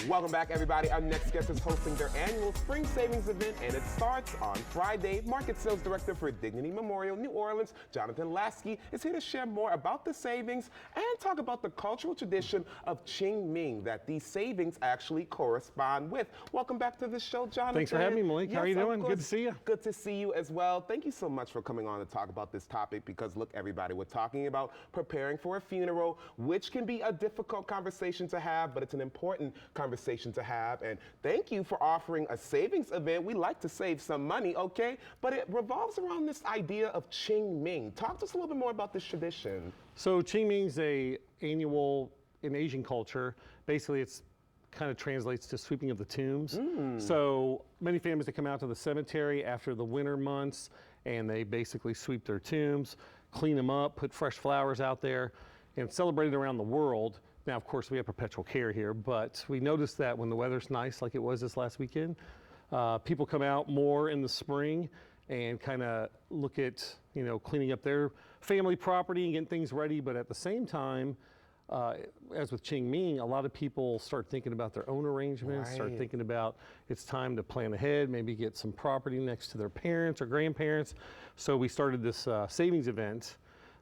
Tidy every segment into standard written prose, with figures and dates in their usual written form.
Welcome back, everybody. Our next guest is hosting their annual Spring Savings event, and it starts on Friday. Market Sales Director for Dignity Memorial New Orleans, Jonathan Lasky, is here to share more about the savings and talk about the cultural tradition of Qingming that these savings actually correspond with. Welcome back to the show, Jonathan. Thanks for having me, Malik. How are you doing? Good to see you. Good to see you as well. Thank you so much for coming on to talk about this topic because, look, everybody, we're talking about preparing for a funeral, which can be a difficult conversation to have, but it's an important conversation to have. And thank you for offering a savings event. We like to save some money, okay? But it revolves around this idea of Qingming. Talk to us a little bit more about this tradition. So Qingming is a annual in Asian culture. Basically, it's kind of translates to sweeping of the tombs. So many families that come out to the cemetery after the winter months, and they basically sweep their tombs, clean them up, put fresh flowers out there, and celebrate it around the world. Now, of course, we have perpetual care here, but we noticed that when the weather's nice, like it was this last weekend, people come out more in the spring and kind of look at, you know, cleaning up their family property and getting things ready. But at the same time, as with Qingming, a lot of people start thinking about their own arrangements, start thinking about it's time to plan ahead, maybe get some property next to their parents or grandparents. So we started this savings event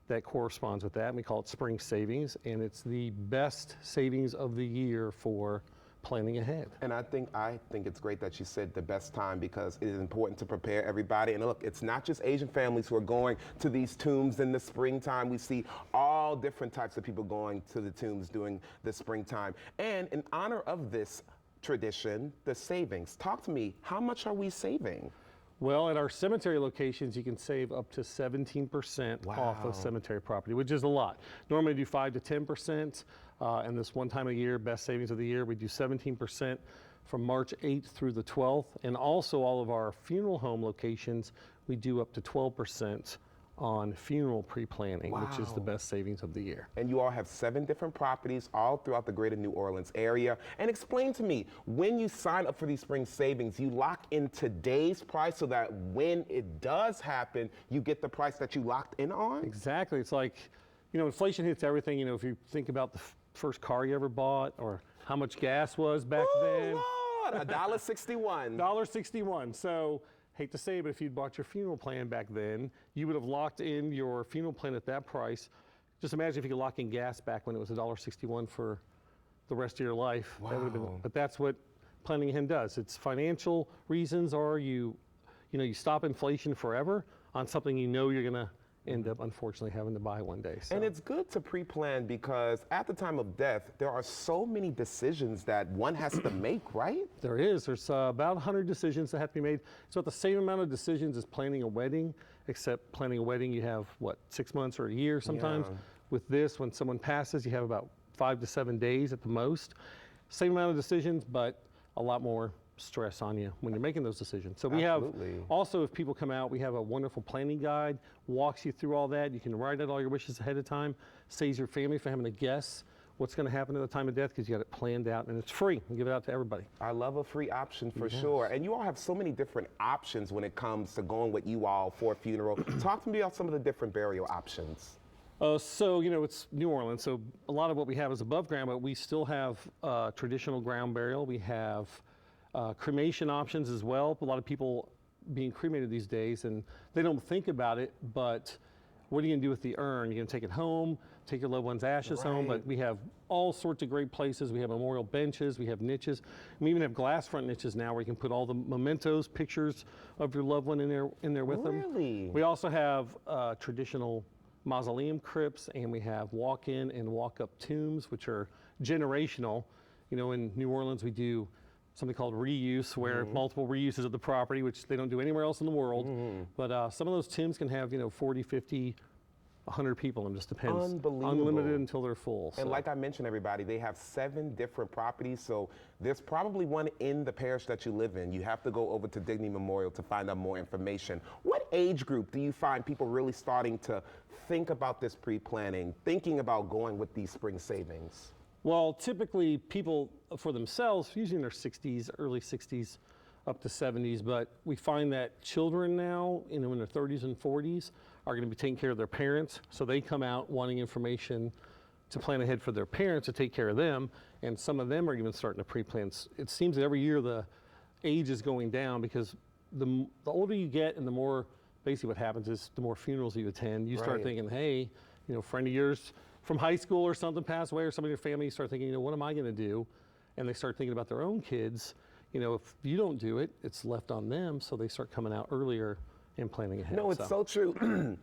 that corresponds with that, and we call it Spring Savings, and it's the best savings of the year for planning ahead. And I think it's great that you said the best time because it is important to prepare everybody. And look, it's not just Asian families who are going to these tombs in the springtime. We see all different types of people going to the tombs during the springtime. And in honor of this tradition, the savings, talk to me, how much are we saving? Well, at our cemetery locations, you can save up to 17% off of cemetery property, which is a lot. Normally we do 5 to 10%, and this one time a year, best savings of the year, we do 17% from March 8th through the 12th. And also all of our funeral home locations, we do up to 12% on funeral pre-planning, which is the best savings of the year. And you all have 7 different properties all throughout the greater New Orleans area. And explain to me, when you sign up for these spring savings, you lock in today's price so that when it does happen, you get the price that you locked in on? Exactly. It's like, you know, inflation hits everything. You know, if you think about the first car you ever bought or how much gas was back then. Lord, $1.61. $1.61. So, hate to say it, but if you'd bought your funeral plan back then, you would have locked in your funeral plan at that price. Just imagine if you could lock in gas back when it was $1.61 for the rest of your life. That would have been, but that's what planning ahead does. It's financial reasons, or you stop inflation forever on something you know you're gonna end up unfortunately having to buy one day. So. And it's good to pre-plan because at the time of death, there are so many decisions that one has to make, right? There is. There's about 100 decisions that have to be made. So the same amount of decisions as planning a wedding, except planning a wedding you have, 6 months or a year sometimes. Yeah. With this, when someone passes, you have about 5 to 7 days at the most. Same amount of decisions, but a lot more stress on you when you're making those decisions. So we have also, if people come out, we have a wonderful planning guide, walks you through all that. You can write out all your wishes ahead of time, saves your family from having to guess what's going to happen at the time of death because you got it planned out, and it's free. We give it out to everybody. I love a free option for sure. And you all have so many different options when it comes to going with you all for a funeral. Talk to me about some of the different burial options. So, you know, it's New Orleans, so a lot of what we have is above ground, but we still have traditional ground burial. We have cremation options as well. A lot of people being cremated these days, and they don't think about it, but what are you going to do with the urn? You're going to take it home, take your loved one's ashes home, but we have all sorts of great places. We have memorial benches, we have niches. We even have glass front niches now where you can put all the mementos, pictures of your loved one in there with them. We also have traditional mausoleum crypts, and we have walk-in and walk-up tombs, which are generational. You know, in New Orleans, we do something called reuse, where multiple reuses of the property, which they don't do anywhere else in the world. But some of those tombs can have, 40, 50, 100 people, and just depends. Unbelievable. Unlimited until they're full. And like I mentioned, everybody, they have 7 different properties, so there's probably one in the parish that you live in. You have to go over to Dignity Memorial to find out more information. What age group do you find people really starting to think about this pre-planning, thinking about going with these spring savings? Well, typically people for themselves, usually in their 60s, early 60s, up to 70s, but we find that children now, in their 30s and 40s, are going to be taking care of their parents, so they come out wanting information to plan ahead for their parents to take care of them, and some of them are even starting to pre-plan. It seems that every year the age is going down because the older you get and the more, basically what happens is the more funerals you attend, you start Right. thinking, hey, you know, a friend of yours from high school or something passed away, or somebody in your family, you start thinking, you know, what am I going to do? And they start thinking about their own kids. You know, if you don't do it, it's left on them, so they start coming out earlier and planning ahead. No, it's so true.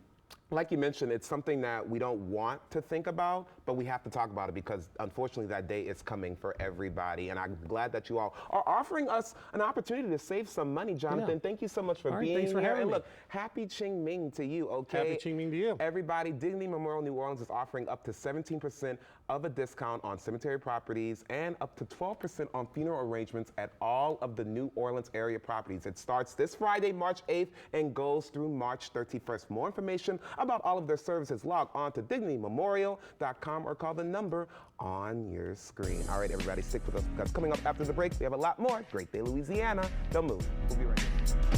Like you mentioned, it's something that we don't want to think about, but we have to talk about it because unfortunately that day is coming for everybody. And I'm glad that you all are offering us an opportunity to save some money, Jonathan. Yeah. Thank you so much for All right, being thanks for here. having And me. look, happy Qingming to you, okay? Happy Qingming to you. Everybody, Dignity Memorial New Orleans is offering up to 17% of a discount on cemetery properties and up to 12% on funeral arrangements at all of the New Orleans area properties. It starts this Friday, March 8th, and goes through March 31st. More information about all of their services, log on to dignitymemorial.com or call the number on your screen. All right, everybody, stick with us because coming up after the break, we have a lot more. Great Day, Louisiana. Don't move. We'll be right back.